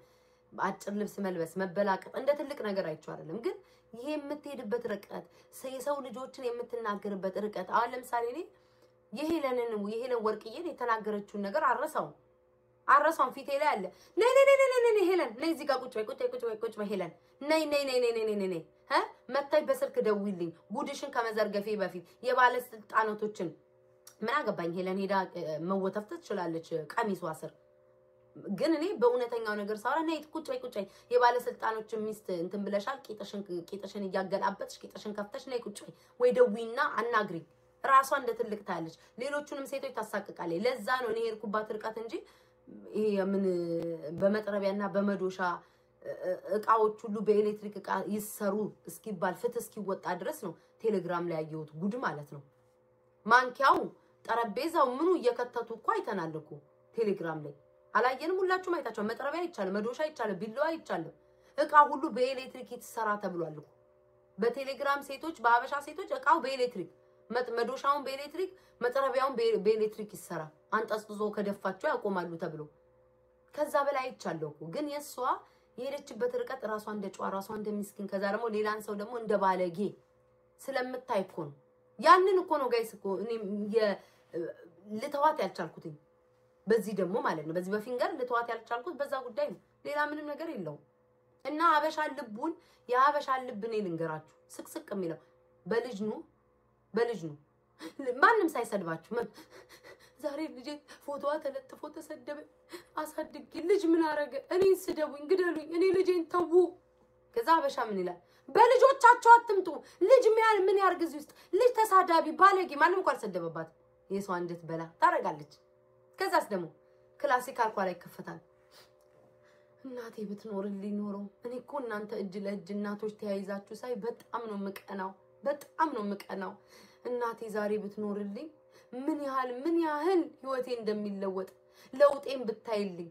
አጭር ልብስ መልበስ መበላቀጥ እንደ ትልቅ ነገር አይቼው አይደለም ግን ይሄ የምትሄድበት ርቀት የሰው ልጆችን የምትናገርበት ርቀት አሁን ለምሳሌ እኔ የሄለን ወርቅዬን የተናገረችውን ነገር አረሳው ፊቴ ላይ አለ ነይ ሄለን ነይ እዚህ ጋር ቁጭ በይ ሄለን ነይ መታይ በስልክ ደውይልኝ ጉድሽን ከመዘርገፌ በፊት የባለስልጣናቶችን ምን አገባኝ ሄለን ሄዳ መወተፍት ትችላለች ቀሚሷ ስር ግን እኔ በእውነተኛው ነገር ሳራ ነይ ቁጭ በይ የባለስልጣኖችን ሚስት እንትን ብለሻል ቂጥሽን ያገላበጥሽ ቂጥሽን ከፍተሽ ነይ ቁጭ በይ ወይ ደውይና አናግሪ ራሷ እንደ ትልቅ ታለች ሌሎቹንም ሴቶች ታሳቅቃለች ለዛ ነው እኔ ሄርኩባት ርቀት እንጂ ይሄ ምን በመጥረቢያና በመዶሻ እቃዎች ሁሉ በኤሌክትሪክ እቃ ይሰሩ እስኪባል ፍትህ እስኪወጣ ድረስ ነው ቴሌግራም ላይ ያየሁት ጉድ ማለት ነው ማንኪያው ጠረጴዛው ምኑ እየከተቱ እኮ አይተናል እኮ ቴሌግራም ላይ አላየንም ሁላችሁም አይታችሁ መጥረቢያ ይቻላል መዶሻ ይቻላል ቢላዋ ይቻላል እቃ ሁሉ በኤሌክትሪክ ይተሰራ ተብሏል እኮ በቴሌግራም ሴቶች በአበሻ ሴቶች እቃው በኤሌክትሪክ መዶሻውን በኤሌክትሪክ መጥረቢያውን በኤሌክትሪክ ይሰራ አንጠስጥዞ ከደፋቸው ያቆማሉ ተብሎ ከዛ በላይ አይቻለሁ እኮ ግን የሷ የሄደችበት ርቀት ራሷ እንደ ጫዋ ራሷ እንደ ምስኪን ከዛ ደግሞ ሌላን ሰው ደግሞ እንደ ባለጌ ስለምታይ እኮ ነው ያንን እኮ ነው ጋይስ እኮ እኔ ልተዋት ያልቻልኩት በዚህ ደግሞ ማለት ነው በዚህ በፊንገር ልተዋት ያልቻልኩት በዛ ጉዳይ ነው ሌላ ምንም ነገር የለውም እና አበሻን ልቡን የአበሻን ልብ ነው ልንገራችሁ ስቅስቅ የሚለው በልጅ ነው ማንም ሳይሰድባችሁ ዛሬ ልጅ ፎቶዋ ተለጥፎ ተሰደበ አሳድጊ ልጅ ምን አረገ እኔ ስደቡኝ ግደሉኝ እኔ ልጄን ተው ከዛ አበሻ ምን ይላል በልጆቻቸው አትምጡ ልጅ ምን ያርግዝ ውስጥ ልጅ ተሳዳቢ ባለጌ ማንም እንኳን ሰደበባት የሷ እንድት በላ ታረጋለች ከዛስ ደግሞ ክላሲካል ኳላ ይከፈታል እናቴ ብትኖርልኝ ኖሮ እኔ እኮ እናንተ እጅ ለእጅ እናቶች ተያይዛችሁ ሳይ በጣም ነው ምቀናው እናቴ ዛሬ ብትኖርልኝ ምን ያህል ህይወቴ እንደሚለወጥ ለውጤን ብታይልኝ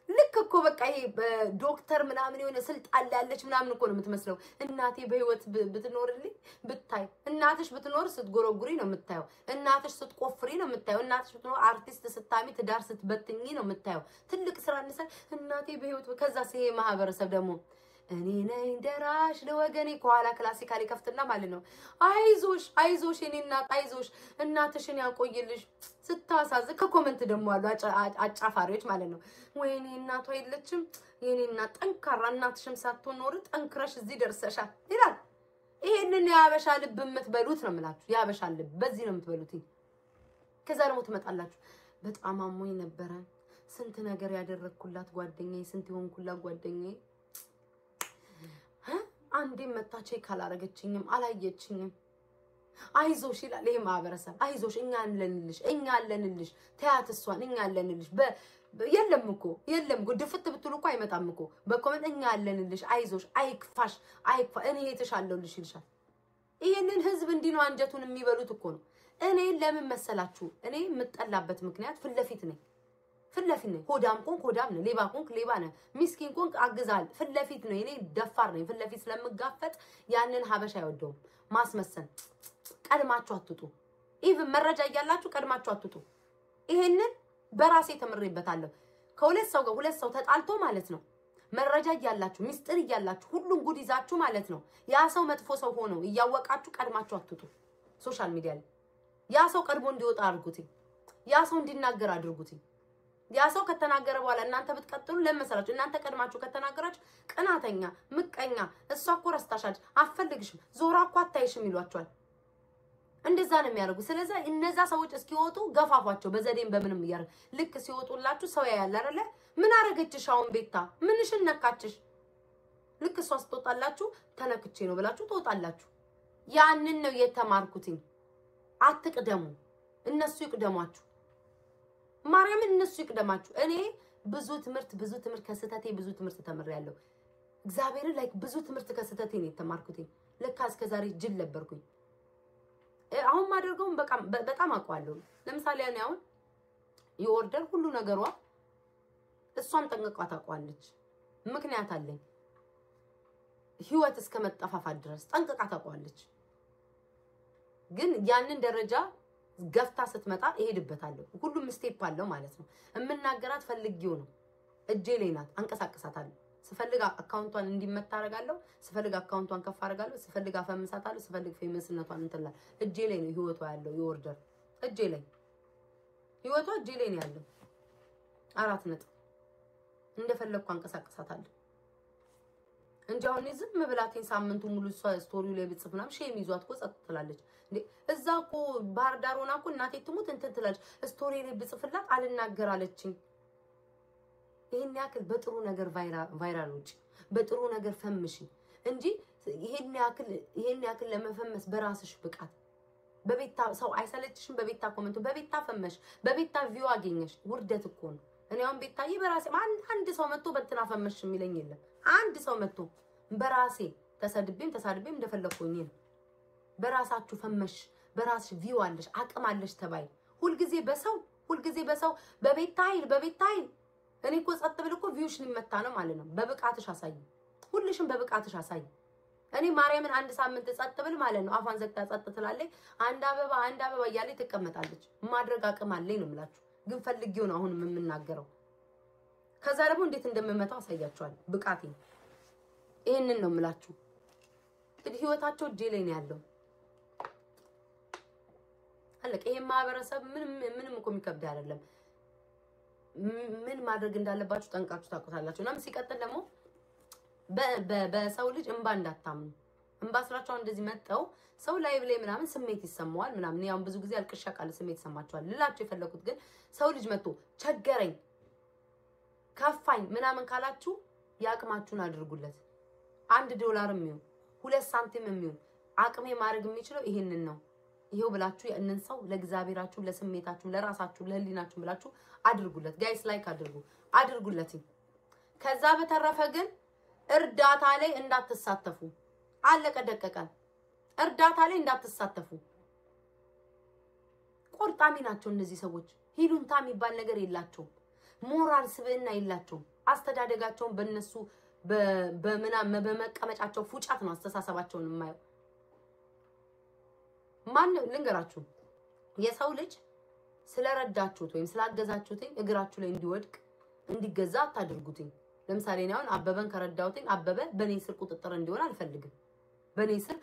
ልክ እኮ በቃ ይሄ ዶክተር ምናምን የሆነ ስልጣን ያለች ምናምን እኮ ነው የምትመስለው እናቴ በህይወት ብትኖርልኝ ብታይ እናትሽ ብትኖር ስትጎረጉሪ ነው የምታየው እናትሽ ስትቆፍሪ ነው የምታየው እናትሽ ብትኖር አርቲስት ስታሚ ትዳር ስትበትኝ ነው የምታየው ትልቅ ስራ እንሰራ እናቴ በህይወት ከዛ ሲሄ ማህበረሰብ ደግሞ እኔ ነኝ ደራሽ ለወገኔ ከኋላ ክላሲካሊ ከፍትና ማለት ነው አይዞሽ የኔ እናት አይዞሽ እናትሽን ያቆይልሽ ስታሳዝን ከኮሜንት ደግሞ አሉ አጫፋሪዎች ማለት ነው ወይኔ እናቷ የለችም የኔ እናት ጠንካራ እናትሽም ሳትሆን ኖር ጠንክረሽ እዚህ ደርሰሻል ይላል ይሄንን ያበሻ ልብ የምትበሉት ነው የምላችሁ ያበሻ ልብ በዚህ ነው የምትበሉት ከዛ ደግሞ ትመጣላችሁ በጣም አሞኝ ነበር ስንት ነገር ያደረኩላት ጓደኛዬ ስንት ይሆንኩላት ጓደኛዬ አንዴ መታቼ ካላረገችኝም አላየችኝም አይዞሽ ይላል ይሄ ማህበረሰብ አይዞሽ እኛ አለንልሽ ተያት እሷን እኛ አለንልሽ የለም እኮ ድፍት ብትሉ እኮ አይመጣም እኮ በኮመንት እኛ አለንልሽ አይዞሽ አይክፋሽ እኔ የተሻለውልሽ ይልሻል ይሄንን ህዝብ እንዲህ ነው አንጀቱን የሚበሉት እኮ ነው እኔ ለምን መሰላችሁ እኔ የምጠላበት ምክንያት ፍለፊት ነኝ ፍለፊት ነኝ ሆዳም ቆንክ ሆዳም ነኝ ሌባ ቆንክ ሌባ ነኝ ሚስኪን ቆንክ አግዛል ፍለፊት ነው እኔ ደፋር ነኝ ፍለፊት ስለምጋፈጥ ያንን ሀበሻ አይወደውም ማስመሰል ቀድማችሁ አትጡ ኢቭን መረጃ ያያላችሁ ቀድማችሁ አትጡ ይሄንን በራሴ ተመረይበታለሁ ከሁለት ሰው ጋር ሁለት ሰው ተጣልቶ ማለት ነው መረጃ ያያላችሁ ሚስጥር ያያላችሁ ሁሉን ጉድ ይዛችሁ ማለት ነው ያ ሰው መጥፎ ሰው ሆኖ ያወቃችሁ ቀድማችሁ አትጡ ሶሻል ሚዲያ ላይ ያ ሰው ቀድሞ እንዲወጣ አድርጉት ያ ሰው እንዲናገር አድርጉት ያ ሰው ከተናገረ በኋላ እናንተ ብትቀጥሉ ለምሳሌ እናንተ ቀድማችሁ ከተናገራችሁ ቅናተኛ ምቀኛ እሷ እኮ ረስታሻል አፈልግሽም ዞራ እኮ አታይሽም ይሏቸዋል እንደዛ ነው የሚያደርጉ ስለዚህ እነዛ ሰዎች እስኪወጡ ገፋፏቸው በዘዴም በምንም ይያር ልክ ሲወጡላችሁ ሰው ያያል አይደለ ምን አረገችሽ አሁን ቤታ ምንሽን ነካችሽ ልክ እሷ ስትወጣላችሁ ተነክቼ ነው ብላችሁ ትወጣላችሁ ያንን ነው የተማርኩትኝ አትቅደሙ እነሱ ይቅደማችሁ ማርያምን እነሱ ይቅደማችሁ እኔ ብዙ ትምህርት ከስተቴ ብዙ ትምህርት ተምሬያለሁ እግዚአብሔር ላይ ብዙ ትምህርት ከስተቴ ነው የተማርኩት ለካ እስከዛሬ ጅል ነበርኩኝ አሁን ማደርገው በጣም አቋለሁ ለምሳሌ እኔ አሁን የኦርደር ሁሉ ነገሯ እሷም ጠንቀቃ ታቋለች ምክንያት አለኝ ህይወት እስከመጣፋፋት ድረስ ጠንቀቃ ታቋለች ግን ያንን ደረጃ ገፍታ ስትመጣ እሄድበታለሁ ሁሉም ስቴፕ አለው ማለት ነው እምናገራት ፈልጊው ነው እጄ ላይ ናት አንቀሳቀሳታለሁ ስፈልግ አካውንቷን እንዲመታ አረጋለሁ ስፈልግ አካውንቷን ከፍ አረጋለሁ ስፈልግ አፈምሳታለሁ ስፈልግ ፌመስነቷን እንተላ እጄ ላይ ነው ህይወቷ ያለው የኦርደር እጄ ላይ ህይወቷ እጄ ላይ ነው ያለው 4 ነጥብ እንደፈለኩ አንቀሳቀሳታለሁ እንጂ አሁን ዝም ብላቴን ሳምንቱ ሙሉ ስቶሪው ላይ ብጽፍናም ሼም ይዟት እኮ ጸጥ ትላለች እንዴ እዛኮ ባርዳሮና እኮ እናቴ ትሙት እንትን ትላለች ስቶሪ ላይ ብጽፍላት አልናገራለችኝ ይሄን ያክል በጥሩ ነገር ቫይራል ውጪ በጥሩ ነገር ፈምሺ እንጂ ይሄን ያክል ለመፈመስ በራስሽ ብቃት በቤታ ሰው አይሰለችሽም በቤታ ኮሜንት በቤታ ፈመሽ በቤታ ቪው አገኘሽ ውርደት እኮ ነው እኔ አሁን ቤታዬ በራሴ አንድ ሰው መጥቶ በእንትና ፈመሽ የሚለኝ የለም አንድ ሰው መጥቶ በራሴ ተሰድቤም እንደፈለኩኝ ነው በራሳችሁ ፈመሽ በራስሽ ቪው አለሽ አቅም አለሽ ተባይ ሁልጊዜ በሰው በቤታ ኃይል እኔ እኮ ጸጥ ብል እኮ ቪውሽን ይመታ ነው ማለት ነው በብቃትሽ አሳይ ሁልሽም በብቃትሽ አሳይ እኔ ማርያምን አንድ ሳምንት ጸጥ ብል ማለት ነው አፋን ዘግታ ጸጥ ትላለች አንድ አበባ እያለች ትቀመጣለች ማድረግ አቅም አለኝ ነው የምላችሁ ግን ፈልጊው ነው አሁን የምናገረው ከዛ ደግሞ እንዴት እንደምመታው አሳያችኋል ብቃቴ ይሄንን ነው የምላችሁ እንግዲህ ህይወታቸው እጄ ላይ ነው ያለው አለቀ ይሄ ማህበረሰብ ምንም እኮ የሚከብድ አይደለም ምን ማድረግ እንዳለባችሁ ጠንቃችሁ ታውቁታላችሁ እና ሲቀጥል ደግሞ በሰው ልጅ እንባ እንዳታምኑ እንባ ስራቸው እንደዚህ መጣው ሰው ላይቭ ላይ ምናምን ስሜት ይሰማዋል ምናምን ያው ብዙ ጊዜ አልቅሻ ቃል ስሜት ይሰማቸዋል ልላችሁ የፈለኩት ግን ሰው ልጅ መጥቶ ቸገረኝ ከፋኝ ምናምን ካላችሁ ያቅማችሁን አድርጉለት $1 የሚሆን 2 ሳንቲም የሚሆን አቅሜ ማድረግ የሚችለው ይሄንን ነው ይሄው ብላችሁ ያንን ሰው ለእግዚአብሔራችሁ ለስሜታችሁ ለራሳችሁ ለህሊናችሁ ብላችሁ አድርጉለት ጋይስ ላይክ አድርጉለት ከዛ በተረፈ ግን እርዳታ ላይ እንዳትሳተፉ አለቀ ደቀቀ እርዳታ ላይ እንዳትሳተፉ ቆርጣሚ ናቸው እነዚህ ሰዎች ሂሉንታ የሚባል ነገር የላቸው ሞራል ስብዕና የላቸው አስተዳደጋቸውን በእነሱ በመቀመጫቸው ፉጫት ነው አስተሳሰባቸውን የማየው። ማን ልንገራችሁ የሰው ልጅ ስለረዳችሁት ወይም ስላገዛችሁት እግራችሁ ላይ እንዲወድቅ እንዲገዛ አታድርጉትኝ። ለምሳሌ እኔ አሁን አበበን ከረዳሁት አበበ በኔ ስር ቁጥጥር እንዲሆን አልፈልግም። በኔ ስር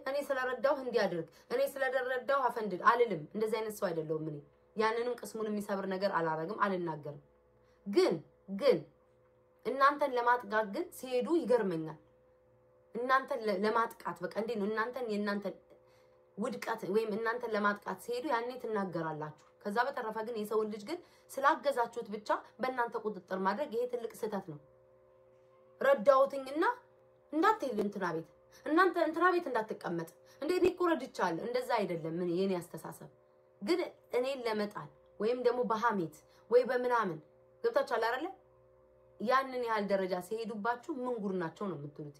እኔ ስለረዳው እንዲያደርግ እኔ ስለደረዳው አፈንድድ አልልም። እንደዚህ አይነት ሰው አይደለሁም እኔ። ያንንም ቅስሙን የሚሰብር ነገር አላረግም አልናገርም። ግን እናንተን ለማጥቃት ግን ሲሄዱ ይገርመኛል። እናንተን ለማጥቃት በቃ እንዴ ነው እናንተን የእናንተን ውድቀት ወይም እናንተን ለማጥቃት ሲሄዱ ያኔ ትናገራላችሁ። ከዛ በተረፈ ግን የሰው ልጅ ግን ስላገዛችሁት ብቻ በእናንተ ቁጥጥር ማድረግ ይሄ ትልቅ ስህተት ነው። ረዳውትኝና እንዳትሄድ እንትና ቤት እናንተ እንትና ቤት እንዳትቀመጥ እንዴ እኔ እኮ ረድቻለሁ እንደዛ አይደለም። ምን የኔ አስተሳሰብ ግን እኔን ለመጣል ወይም ደግሞ በሐሜት ወይ በመናምን ገብታችኋል አይደለ? ያንን ያህል ደረጃ ሲሄዱባችሁ ምን ጉር ናቸው ነው የምትሉት?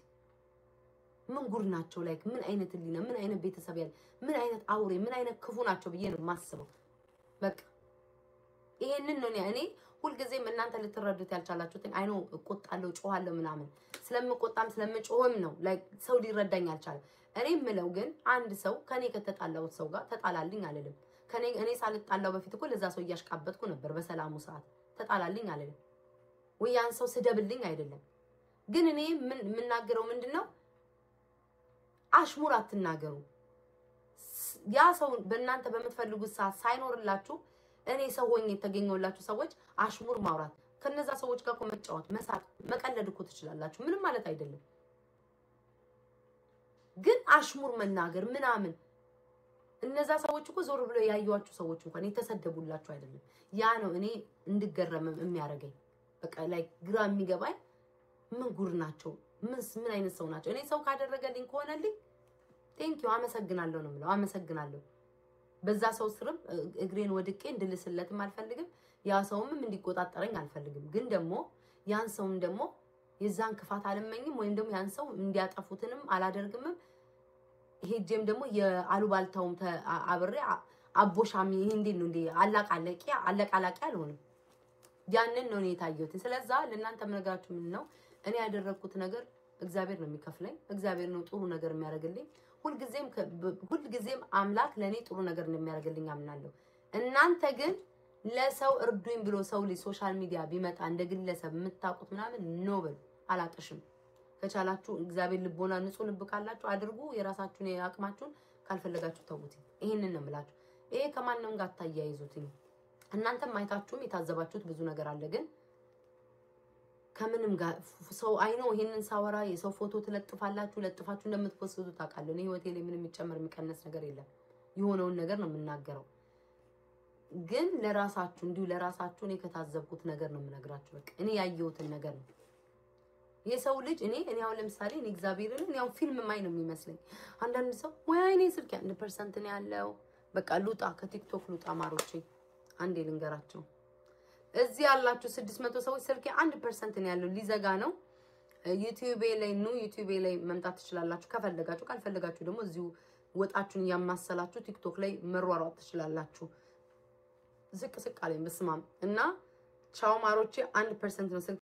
ምን ጉር ናቸው? ላይክ ምን አይነት ሊና ምን አይነት ቤተሰብ ያለ ምን አይነት አውሬ ምን አይነት ክፉ ናቸው ብዬ ነው ማስበው። በቃ ይሄንን ነው እኔ ሁልጊዜም እናንተ ልትረዱት ያልቻላችሁት አይኖ እቆጣለሁ ጮሃለሁ ምናምን ስለምቆጣም ስለምጮህም ነው ላይክ ሰው ሊረዳኝ አልቻለም። እኔ ምለው ግን አንድ ሰው ከኔ ከተጣላው ሰው ጋር ተጣላልኝ አልልም። እኔ ሳልጣላው በፊት እኮ ለዛ ሰው ያሽቃበጥኩ ነበር በሰላሙ ሰዓት ተጣላልኝ አልልም። ወይ ያን ሰው ስደብልኝ አይደለም። ግን እኔ ምን ምናገረው ምንድነው አሽሙር አትናገሩ። ያ ሰው በእናንተ በመትፈልጉት ሰዓት ሳይኖርላችሁ እኔ ሰው ሆኜ የተገኘውላችሁ ሰዎች አሽሙር ማውራት ከነዛ ሰዎች ጋር መጫወት መሳቅ መቀለድ እኮ ትችላላችሁ። ምንም ማለት አይደለም። ግን አሽሙር መናገር ምናምን እነዛ ሰዎች እኮ ዞር ብለው ያዩዋችሁ ሰዎች እንኳን የተሰደቡላችሁ አይደለም። ያ ነው እኔ እንድገረም የሚያረገኝ። በቃ ላይ ግራ የሚገባኝ ምን ጉር ናቸው? ምን አይነት ሰው ናቸው? እኔ ሰው ካደረገልኝ ከሆነልኝ ቴንኪው አመሰግናለሁ ነው የምለው። አመሰግናለሁ። በዛ ሰው ስርም እግሬን ወድቄ እንድልስለትም አልፈልግም። ያ ሰውም እንዲቆጣጠረኝ አልፈልግም። ግን ደግሞ ያን ሰውም ደግሞ የዛን ክፋት አልመኝም ወይም ደግሞ ያን ሰው እንዲያጠፉትንም አላደርግም። ሄጄም ደግሞ የአሉባልታውም አብሬ አቦሻሚ እንዴት ነው እንዴ አለቃላቂ አልሆንም። ያንን ነው የታየሁት። ስለዛ ለእናንተ ምነግራችሁ ምን ነው እኔ ያደረኩት ነገር እግዚአብሔር ነው የሚከፍለኝ። እግዚአብሔር ነው ጥሩ ነገር የሚያደርግልኝ። ሁልጊዜም አምላክ ለኔ ጥሩ ነገር እንደሚያደርግልኝ አምናለሁ። እናንተ ግን ለሰው እርዱኝ ብሎ ሰው ሶሻል ሚዲያ ቢመጣ እንደግለሰብ የምታውቁት ምናምን ነው በል አላቅሽም። ከቻላችሁ እግዚአብሔር ልቦና ንጹህ ልብ ካላችሁ አድርጉ። የራሳችሁን ያቅማችሁን ካልፈለጋችሁ ተውት። ይሄንን ነው የምላችሁ። ይሄ ከማንንም ጋር ታያይዙት። እናንተም አይታችሁም የታዘባችሁት ብዙ ነገር አለ። ግን ከምንም ጋር ሰው አይኖ ይሄንን ሳወራ የሰው ፎቶ ትለጥፋላችሁ ለጥፋችሁ እንደምትፖስቱ ታውቃለሁ። እኔ ህይወቴ ላይ ምንም የሚጨመር የሚቀነስ ነገር የለም። የሆነውን ነገር ነው የምናገረው። ግን ለራሳችሁ እንዲሁ ለራሳችሁ እኔ ከታዘብኩት ነገር ነው የምነግራችሁ። በቃ እኔ ያየሁትን ነገር ነው። የሰው ልጅ እኔ አሁን ለምሳሌ እኔ እግዚአብሔርን እኔ አሁን ፊልም ማይ ነው የሚመስለኝ። አንዳንድ ሰው ወይ እኔ ስልክ 1% ነው ያለው በቃ ሉጣ ከቲክቶክ ሉጣ ማሮቼ አንዴ ልንገራቸው። እዚህ ያላችሁ 600 ሰዎች ስልክ 1% ነው ያለው ሊዘጋ ነው። ዩቲዩብ ላይ መምጣት ትችላላችሁ ከፈለጋችሁ። ካልፈለጋችሁ ደግሞ እዚሁ ወጣችሁን ያማሰላችሁ ቲክቶክ ላይ መሯሯጥ ትችላላችሁ። ዝቅ አለኝ በስማም እና ቻው ማሮቼ 1% ነው ስልክ